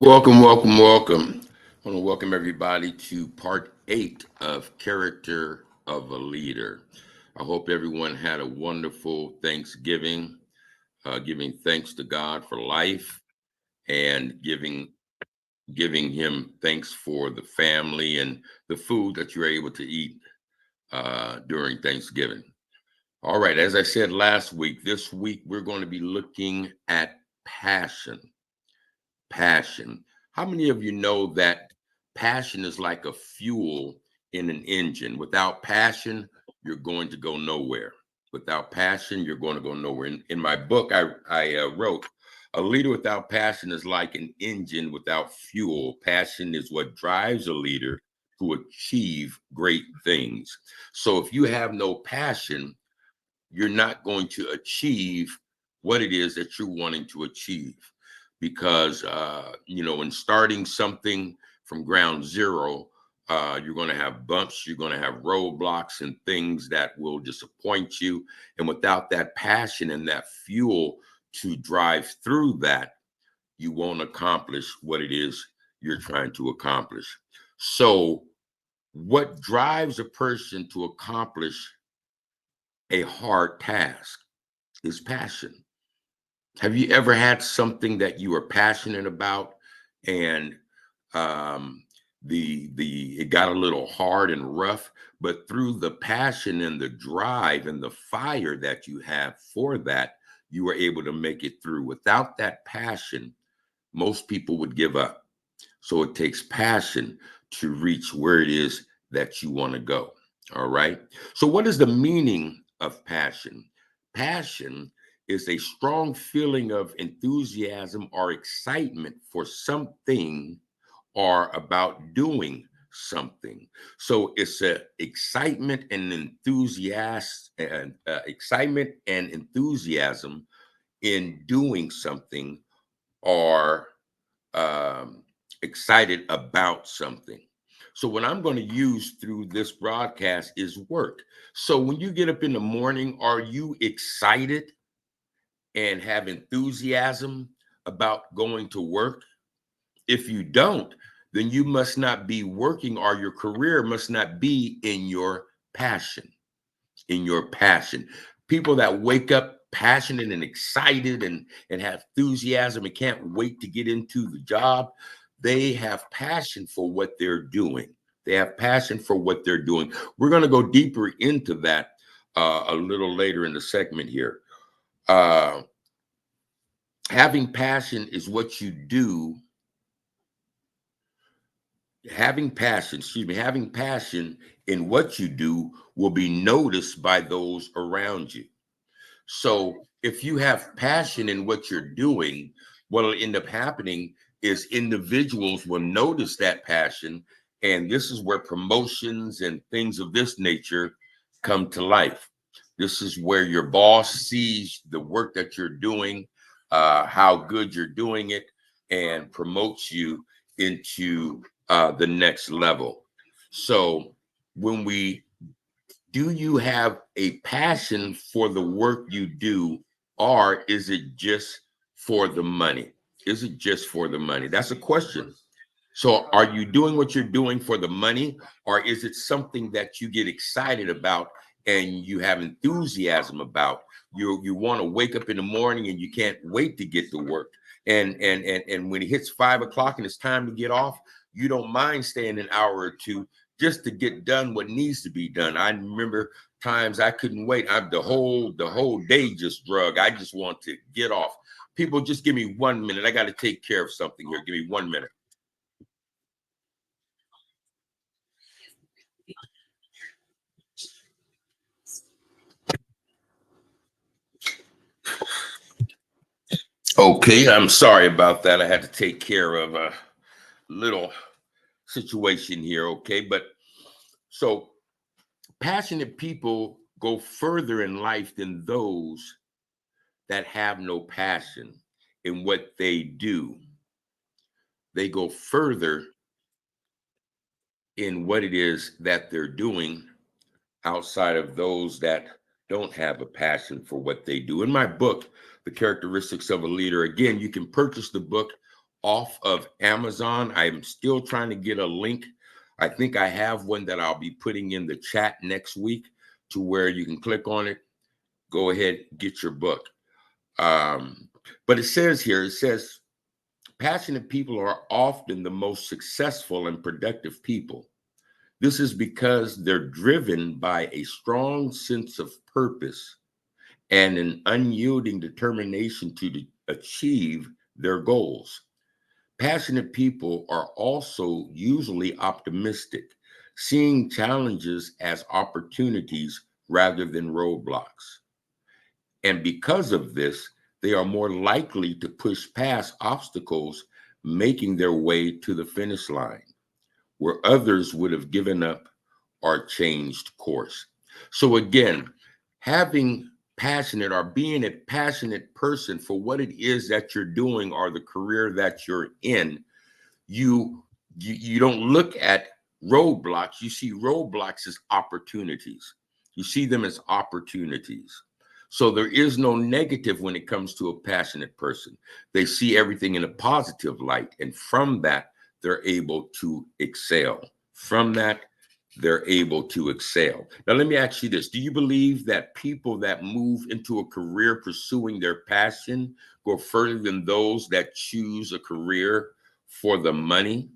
Welcome. I want to welcome everybody to part 8 of Character of a Leader. I hope everyone had a wonderful Thanksgiving, giving thanks to God for life and giving Him thanks for the family and the food that you're able to eat during Thanksgiving. All right, as I said last week, this week we're going to be looking at passion. Passion. How many of you know that passion is like a fuel in an engine? Without passion, you're going to go nowhere. Without passion, you're going to go nowhere. In my book, I wrote, a leader without passion is like an engine without fuel. Passion is what drives a leader to achieve great things. So if you have no passion, you're not going to achieve what it is that you're wanting to achieve because in starting something from ground zero, you're going to have bumps, you're going to have roadblocks and things that will disappoint you, and without that passion and that fuel to drive through that, you won't accomplish what it is you're trying to accomplish. So what drives a person to accomplish a hard task is passion. Have you ever had something that you were passionate about and the it got a little hard and rough, but through the passion and the drive and the fire that you have for that, you were able to make it through. Without that passion, most people would give up. So it takes passion to reach where it is that you want to go. All right. So, what is the meaning of passion? Passion is a strong feeling of enthusiasm or excitement for something or about doing something. So it's a excitement and enthusiasm in doing something or um, excited about something. So, what I'm going to use through this broadcast is work. So, when you get up in the morning, are you excited and have enthusiasm about going to work? If you don't, then you must not be working or your career must not be in your passion. In your passion. People that wake up passionate and excited and have enthusiasm and can't wait to get into the job, they have passion for what they're doing. They have passion for what they're doing. We're going to go deeper into that a little later in the segment here. Uh, Having passion is what you do. Having passion in what you do will be noticed by those around you. So if you have passion in what you're doing, what'll end up happening is individuals will notice that passion. And this is where promotions and things of this nature come to life. This is where your boss sees the work that you're doing, how good you're doing it, and promotes you into the next level. So when we do you have a passion for the work you do, or is it just for the money? Is it just for the money? That's a question. So, are you doing what you're doing for the money, or is it something that you get excited about and you have enthusiasm about? You want to wake up in the morning and you can't wait to get to work. And when it hits 5 o'clock and it's time to get off, you don't mind staying an hour or two just to get done what needs to be done. I remember times I couldn't wait. The whole day just drug. I just want to get off. People, just give me 1 minute. I got to take care of something here. Give me 1 minute. Okay, I'm sorry about that. I had to take care of a little situation here. Okay, but so passionate people go further in life than those that have no passion in what they do. They go further in what it is that they're doing outside of those that don't have a passion for what they do. In my book, The Characteristics of a Leader, again, you can purchase the book off of Amazon. I'm still trying to get a link. I think I have one that I'll be putting in the chat next week to where you can click on it. Go ahead, get your book. But it says here, it says, passionate people are often the most successful and productive people. This is because they're driven by a strong sense of purpose and an unyielding determination to achieve their goals. Passionate people are also usually optimistic, seeing challenges as opportunities rather than roadblocks. And because of this, they are more likely to push past obstacles, making their way to the finish line, where others would have given up or changed course. So again, having passionate or being a passionate person for what it is that you're doing or the career that you're in, you don't look at roadblocks. You see roadblocks as opportunities. You see them as opportunities. So there is no negative when it comes to a passionate person. They see everything in a positive light, and from that they're able to excel. From that they're able to excel. Now let me ask you this: do you believe that people that move into a career pursuing their passion go further than those that choose a career for the money?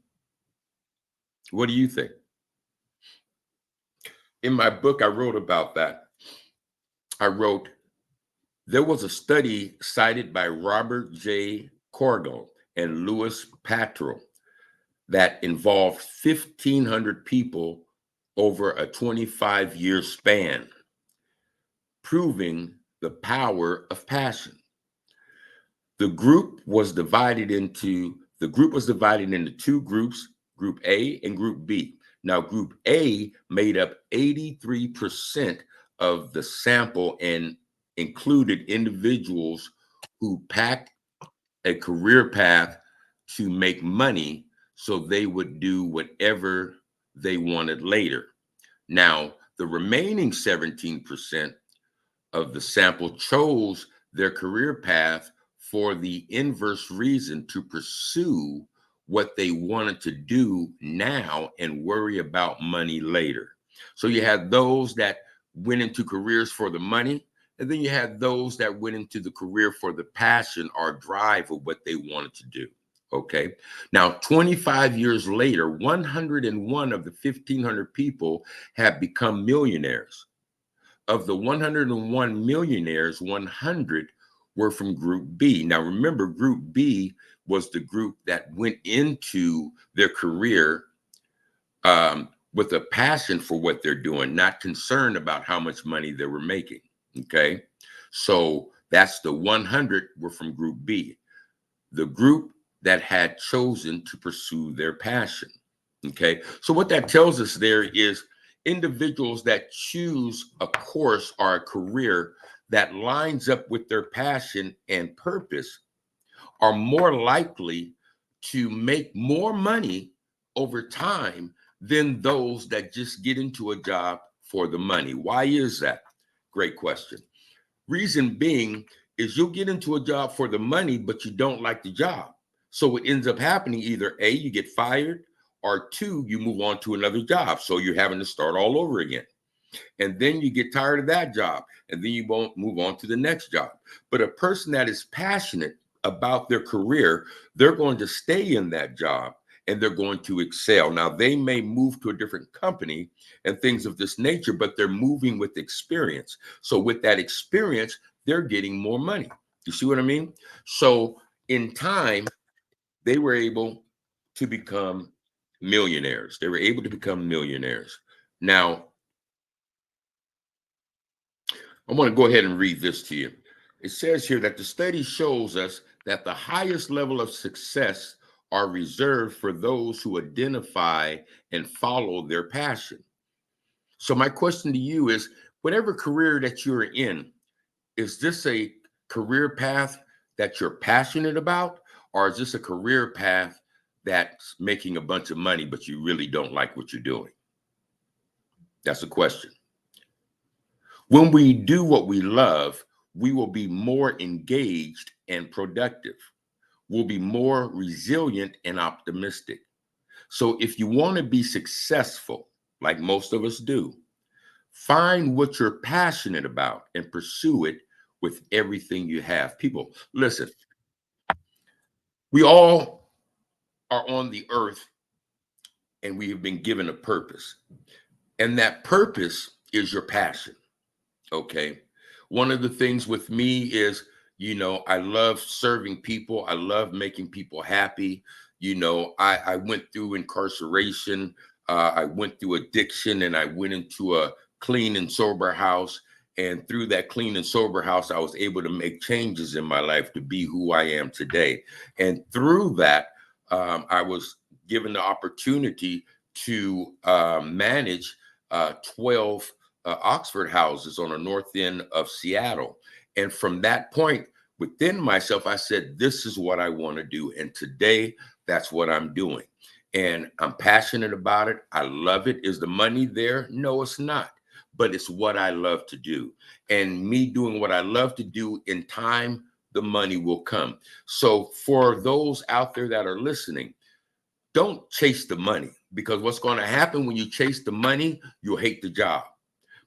What do you think? In my book, I wrote about that. I wrote, there was a study cited by Robert J. Corgo and Louis Patrol that involved 1,500 people over a 25-year span, proving the power of passion. The group was divided into two groups, Group A and Group B. Now, Group A made up 83% of the sample and included individuals who packed a career path to make money so they would do whatever they wanted later. Now, the remaining 17% of the sample chose their career path for the inverse reason, to pursue what they wanted to do now and worry about money later. So you had those that went into careers for the money, and then you had those that went into the career for the passion or drive of what they wanted to do. Okay. Now, 25 years later, 101 of the 1,500 people have become millionaires. Of the 101 millionaires, 100 were from Group B. Now, remember, Group B was the group that went into their career with a passion for what they're doing, not concerned about how much money they were making. Okay. So that's the 100 were from Group B, the group that had chosen to pursue their passion. Okay. So what that tells us there is individuals that choose a course or a career that lines up with their passion and purpose are more likely to make more money over time than those that just get into a job for the money. Why is that? Great question. Reason being is you'll get into a job for the money, but you don't like the job. So what ends up happening, either A, you get fired, or two, you move on to another job. So you're having to start all over again. And then you get tired of that job, and then you won't move on to the next job. But a person that is passionate about their career, they're going to stay in that job and they're going to excel. Now, they may move to a different company and things of this nature, but they're moving with experience. So with that experience, they're getting more money. You see what I mean? So in time, they were able to become millionaires. They were able to become millionaires. Now, I want to go ahead and read this to you. It says here that the study shows us that the highest level of success are reserved for those who identify and follow their passion. So my question to you is, whatever career that you're in, is this a career path that you're passionate about, or is this a career path that's making a bunch of money, but you really don't like what you're doing? That's a question. When we do what we love, we will be more engaged and productive. will be more resilient and optimistic. So if you want to be successful, like most of us do, find what you're passionate about and pursue it with everything you have. People, listen, we all are on the earth and we have been given a purpose. And that purpose is your passion. Okay. One of the things with me is, I love serving people. I love making people happy. I went through incarceration. I went through addiction, and I went into a clean and sober house. And through that clean and sober house, I was able to make changes in my life to be who I am today. And through that, I was given the opportunity to manage 12 Oxford houses on the north end of Seattle. And from that point within myself, I said, this is what I want to do. And today, that's what I'm doing. And I'm passionate about it. I love it. Is the money there? No, it's not. But it's what I love to do. And me doing what I love to do, in time, the money will come. So for those out there that are listening, don't chase the money, because what's going to happen when you chase the money, you'll hate the job.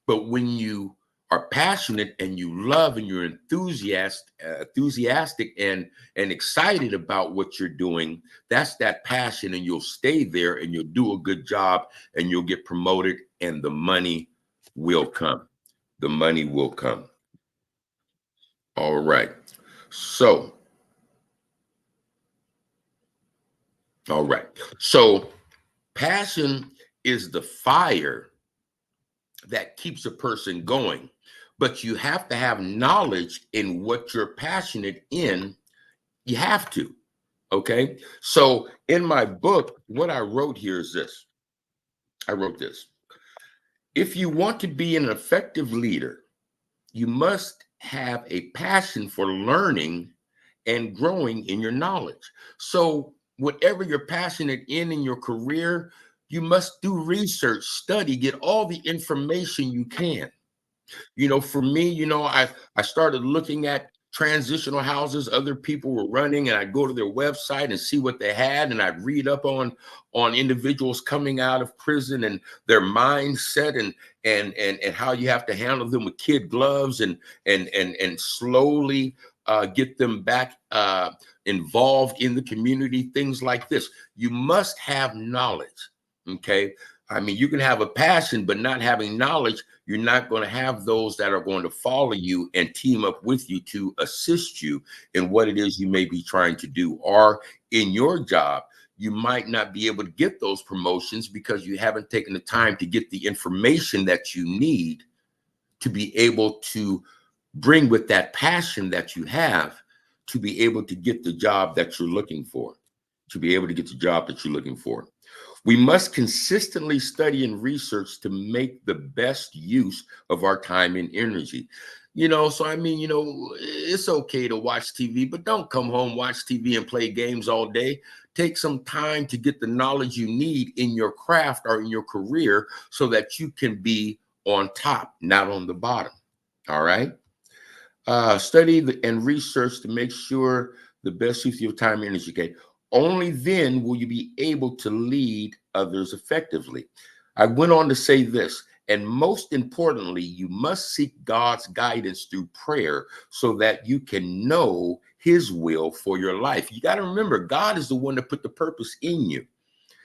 But when you are passionate and you love and you're enthusiastic and excited about what you're doing, that's that passion, and you'll stay there and you'll do a good job and you'll get promoted, and the money will come. The money will come. All right. So, all right. So, passion is the fire that keeps a person going, but you have to have knowledge in what you're passionate in. You have to. Okay. So in my book, what I wrote here is this. I wrote this. If you want to be an effective leader, you must have a passion for learning and growing in your knowledge. So whatever you're passionate in your career, you must do research, study, get all the information you can. For me, I started looking at transitional houses other people were running, and I'd go to their website and see what they had, and I'd read up on individuals coming out of prison and their mindset, and how you have to handle them with kid gloves, and slowly get them back involved in the community, things like this. You must have knowledge. Okay. I mean, you can have a passion, but not having knowledge, you're not going to have those that are going to follow you and team up with you to assist you in what it is you may be trying to do. Or in your job, you might not be able to get those promotions because you haven't taken the time to get the information that you need to be able to bring with that passion that you have, to be able to get the job that you're looking for, to be able to get the job that you're looking for. We must consistently study and research to make the best use of our time and energy. So I mean, it's okay to watch TV, but don't come home, watch TV, and play games all day. Take some time to get the knowledge you need in your craft or in your career so that you can be on top, not on the bottom. All right. Study and research to make sure the best use of your time and energy. Okay. Only then will you be able to lead others effectively. I went on to say this, and most importantly, you must seek God's guidance through prayer so that you can know his will for your life. You got to remember, God is the one that put the purpose in you.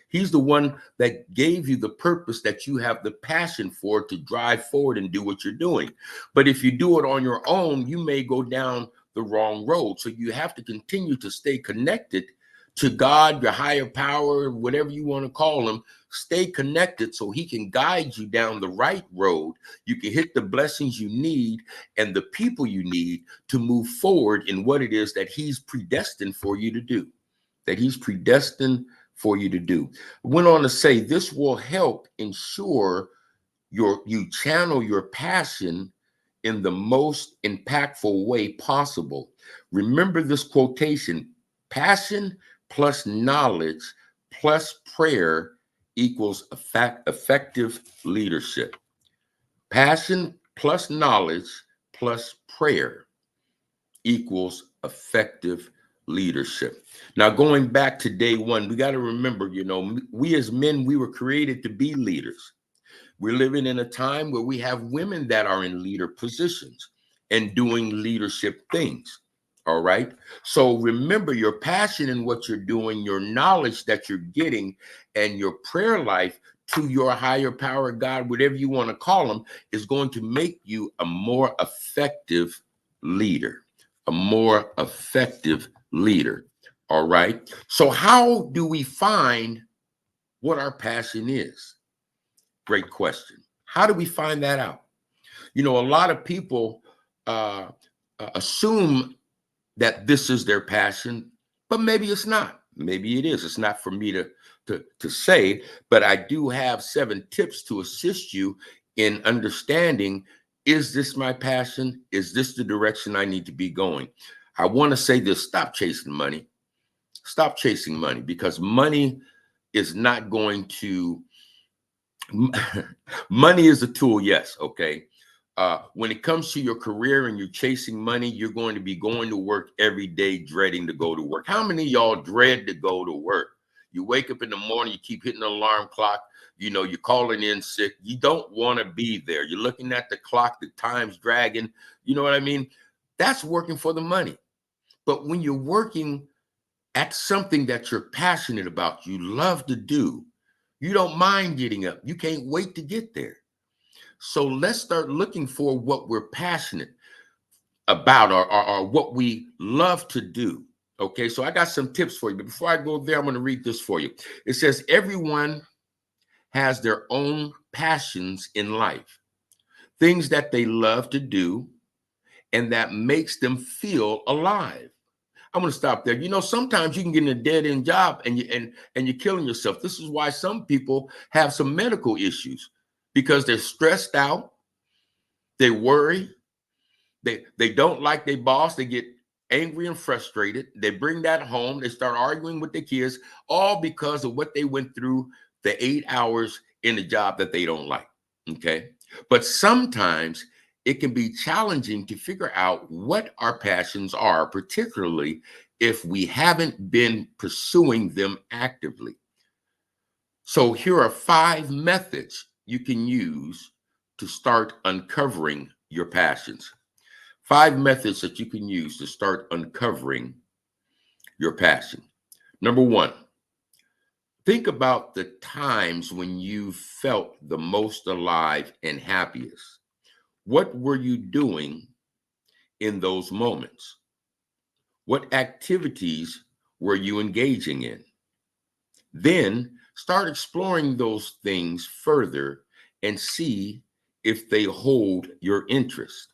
He's the one that gave you the purpose that you have the passion for, to drive forward and do what you're doing. But if you do it on your own, you may go down the wrong road. So you have to continue to stay connected to God, your higher power, whatever you want to call him. Stay connected so he can guide you down the right road. You can hit the blessings you need and the people you need to move forward in what it is that he's predestined for you to do, that he's predestined for you to do. I went on to say this will help ensure you channel your passion in the most impactful way possible. Remember this quotation: passion plus knowledge plus prayer equals effective leadership. Passion plus knowledge plus prayer equals effective leadership. Now, going back to day one, we got to remember, we as men, we were created to be leaders. We're living in a time where we have women that are in leader positions and doing leadership things. All right. So remember your passion in what you're doing, your knowledge that you're getting, and your prayer life to your higher power, God, whatever you want to call them, is going to make you a more effective leader, a more effective leader. All right. So, how do we find what our passion is? Great question. How do we find that out? A lot of people uh, assume that this is their passion, but maybe it's not. Maybe it is. It's not for me to say, but I do have 7 tips to assist you in understanding, is this my passion? Is this the direction I need to be going? I want to say this: stop chasing money. Stop chasing money, because money is not going to money is a tool, yes, okay. When it comes to your career and you're chasing money, you're going to be going to work every day dreading to go to work. How many of y'all dread to go to work? You wake up in the morning, you keep hitting the alarm clock, you're calling in sick. You don't want to be there. You're looking at the clock, the time's dragging. You know what I mean? That's working for the money. But when you're working at something that you're passionate about, you love to do, you don't mind getting up. You can't wait to get there. So let's start looking for what we're passionate about, or what we love to do. Okay, so I got some tips for you. But before I go there, I'm going to read this for you. It says, everyone has their own passions in life, things that they love to do and that makes them feel alive. I'm going to stop there. Sometimes you can get in a dead end job and you're killing yourself. This is why some people have some medical issues, because they're stressed out, they worry, they don't like their boss, they get angry and frustrated. They bring that home, they start arguing with their kids, all because of what they went through the 8 hours in a job that they don't like. Okay. But sometimes it can be challenging to figure out what our passions are, particularly if we haven't been pursuing them actively. So here are 5 methods you can use to start uncovering your passions. 5 methods that you can use to start uncovering your passion. Number 1, think about the times when you felt the most alive and happiest. What were you doing in those moments? What activities were you engaging in? Then start exploring those things further and see if they hold your interest.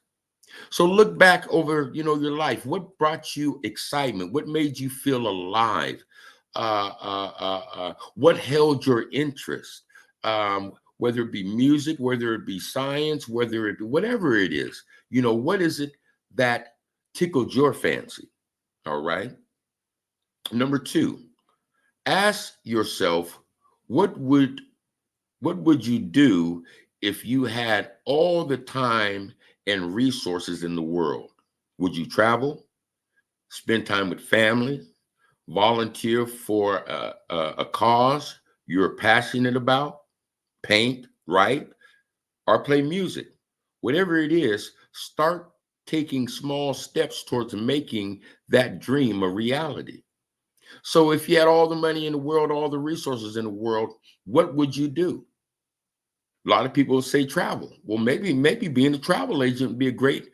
So look back over, your life. What brought you excitement? What made you feel alive? What held your interest? Whether it be music, whether it be science, whether it be whatever it is, what is it that tickled your fancy? All right. Number 2, ask yourself, what would you do if you had all the time and resources in the world? Would you travel, spend time with family, volunteer for a cause you're passionate about, paint, write, or play music? Whatever it is, start taking small steps towards making that dream a reality. So if you had all the money in the world, all the resources in the world, what would you do? A lot of people say travel. Well, maybe being a travel agent would be a great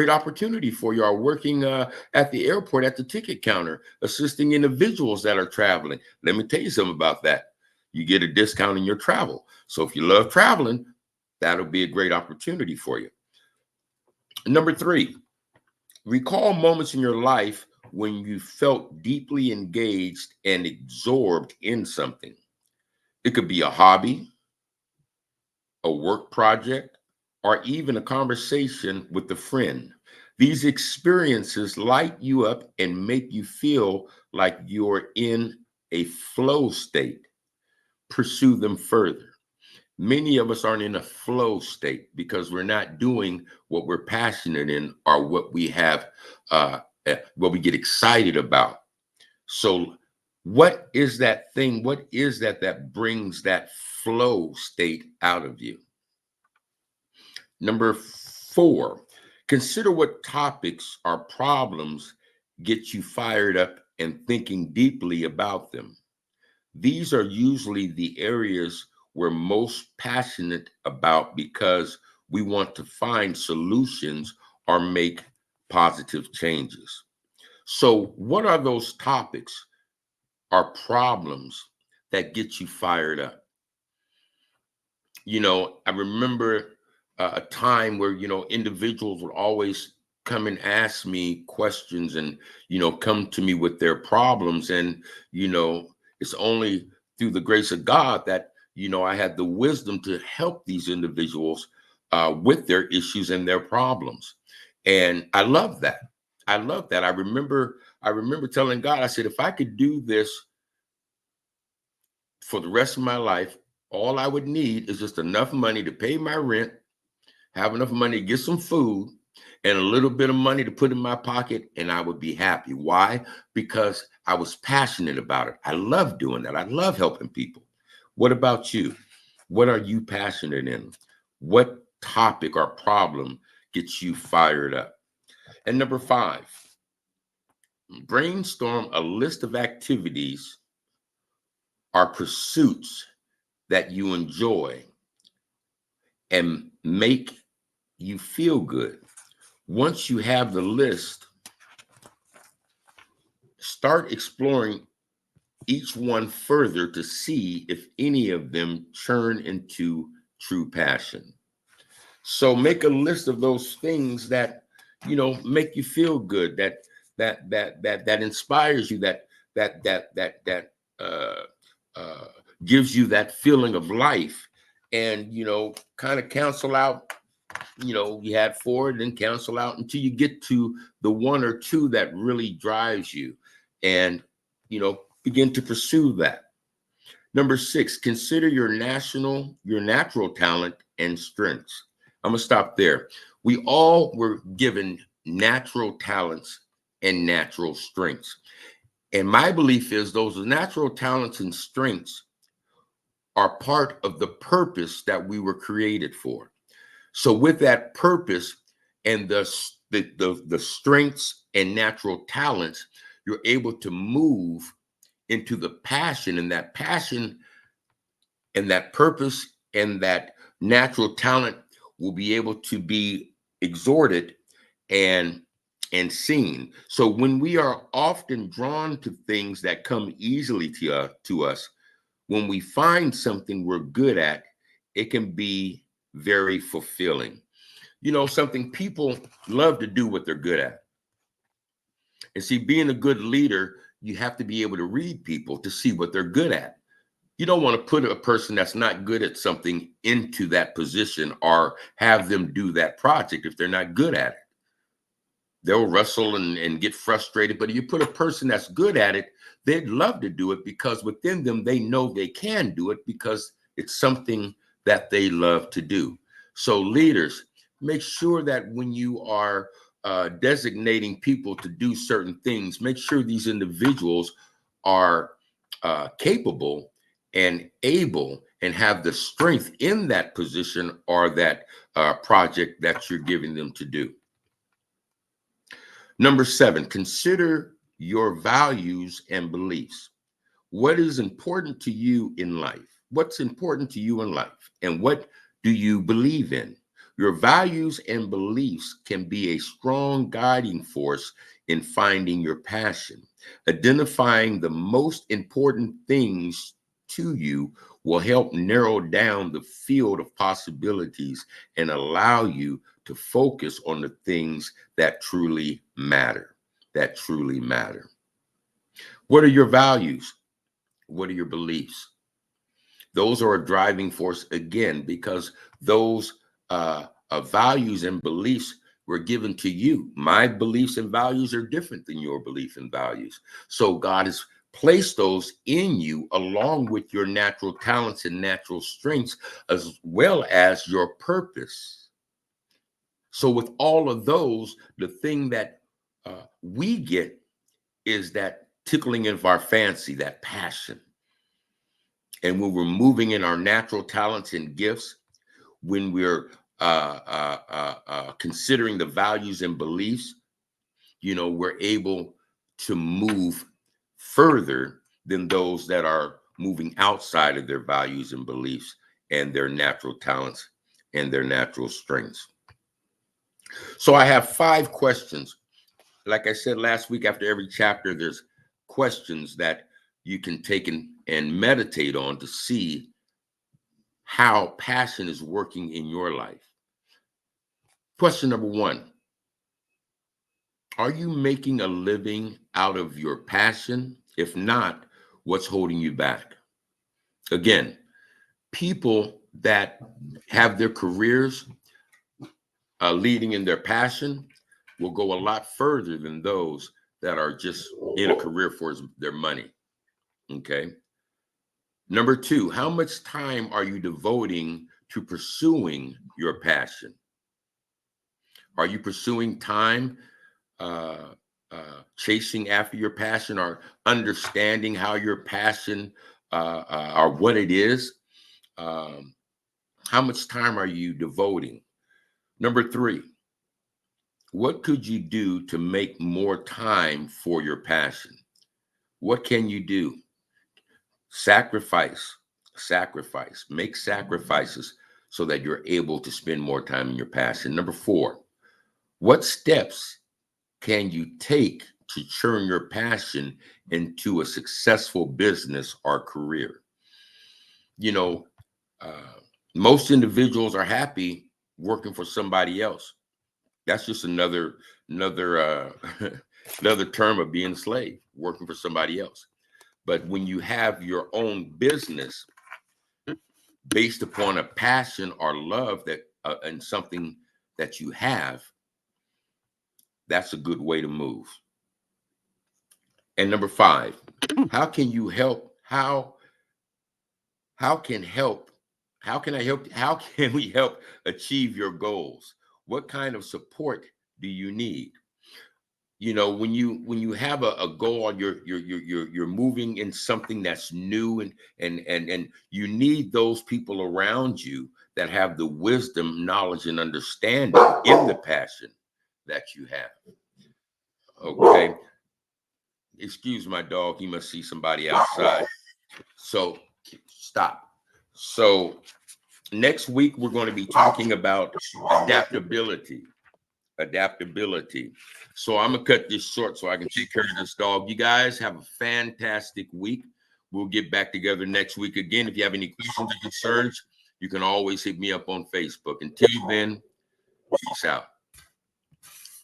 opportunity for you, or working at the airport at the ticket counter, assisting individuals that are traveling. Let me tell you something about that. You get a discount in your travel. So if you love traveling, that'll be a great opportunity for you. Number 3, recall moments in your life when you felt deeply engaged and absorbed in something. It could be a hobby, a work project, or even a conversation with a friend. These experiences light you up and make you feel like you're in a flow state. Pursue them further. Many of us aren't in a flow state because we're not doing what we're passionate in, or what we have, what we get excited about. So what is that thing? What is that brings that flow state out of you? Number 4, consider what topics or problems get you fired up and thinking deeply about them. These are usually the areas we're most passionate about because we want to find solutions or make positive changes. So, what are those topics or problems that get you fired up? I remember a time where, individuals would always come and ask me questions and, come to me with their problems. And, it's only through the grace of God that, I had the wisdom to help these individuals with their issues and their problems. And I love that. I love that. I remember telling God, I said, if I could do this for the rest of my life, all I would need is just enough money to pay my rent, have enough money to get some food, and a little bit of money to put in my pocket, and I would be happy. Why? Because I was passionate about it. I love doing that. I love helping people. What about you? What are you passionate in? What topic or problem gets you fired up? And number 5, brainstorm a list of activities or pursuits that you enjoy and make you feel good. Once you have the list, start exploring each one further to see if any of them turn into true passion. So make a list of those things that make you feel good, that inspires you, that uh, uh, gives you that feeling of life, and kind of cancel out. You had 4, then cancel out until you get to the 1 or 2 that really drives you, and begin to pursue that. Number 6, consider your natural talent and strengths. I'm gonna stop there. We all were given natural talents and natural strengths. And my belief is those natural talents and strengths are part of the purpose that we were created for. So with that purpose and the strengths and natural talents, you're able to move into the passion, and that passion and that purpose and that natural talent will be able to be exhorted and seen. So when we are often drawn to things that come easily to us, when we find something we're good at, it can be very fulfilling. Something people love to do what they're good at. And see, being a good leader, you have to be able to read people to see what they're good at. You don't want to put a person that's not good at something into that position or have them do that project if they're not good at it. They'll wrestle and get frustrated. But if you put a person that's good at it, they'd love to do it because within them, they know they can do it because it's something that they love to do. So leaders, make sure that when you are designating people to do certain things, make sure these individuals are capable and able and have the strength in that position or that project that you're giving them to do. Number 7, consider your values and beliefs. What is important to you in life? What's important to you in life? And what do you believe in? Your values and beliefs can be a strong guiding force in finding your passion. Identifying the most important things to you will help narrow down the field of possibilities and allow you to focus on the things that truly matter, that truly matter. What are your values? What are your beliefs? Those are a driving force again, because those values and beliefs were given to you. My beliefs and values are different than your belief and values. So God has placed those in you along with your natural talents and natural strengths, as well as your purpose. So with all of those, the thing that we get is that tickling of our fancy, that passion. And when we're moving in our natural talents and gifts, when we're considering the values and beliefs, we're able to move further than those that are moving outside of their values and beliefs and their natural talents and their natural strengths. So I have 5 questions. Like I said last week, after every chapter, there's questions that you can take and meditate on to see how passion is working in your life. Question number 1. Are you making a living out of your passion? If not, what's holding you back? Again, people that have their careers leading in their passion will go a lot further than those that are just in a career for their money. Okay. Number 2, how much time are you devoting to pursuing your passion? Are you pursuing time chasing after your passion, or understanding how your passion or what it is? How much time are you devoting? Number 3, what could you do to make more time for your passion? What can you do? Sacrifice, make sacrifices so that you're able to spend more time in your passion. Number 4, what steps can you take to turn your passion into a successful business or career? You know, most individuals are happy working for somebody else. That's just another another term of being a slave, working for somebody else. But when you have your own business based upon a passion or love that and something that you have, that's a good way to move. And number 5, how can you help? How can help? How can I help? How can we help achieve your goals? What kind of support do you need? When you have a goal, you're moving in something that's new, and you need those people around you that have the wisdom, knowledge, and understanding in the passion that you have. Okay. Excuse my dog. He must see somebody outside. So stop. So next week we're going to be talking about adaptability. Adaptability. So I'm gonna cut this short so I can take care of this dog. You guys have a fantastic week. We'll get back together next week again. If you have any questions or concerns, you can always hit me up on Facebook. Until then, peace out.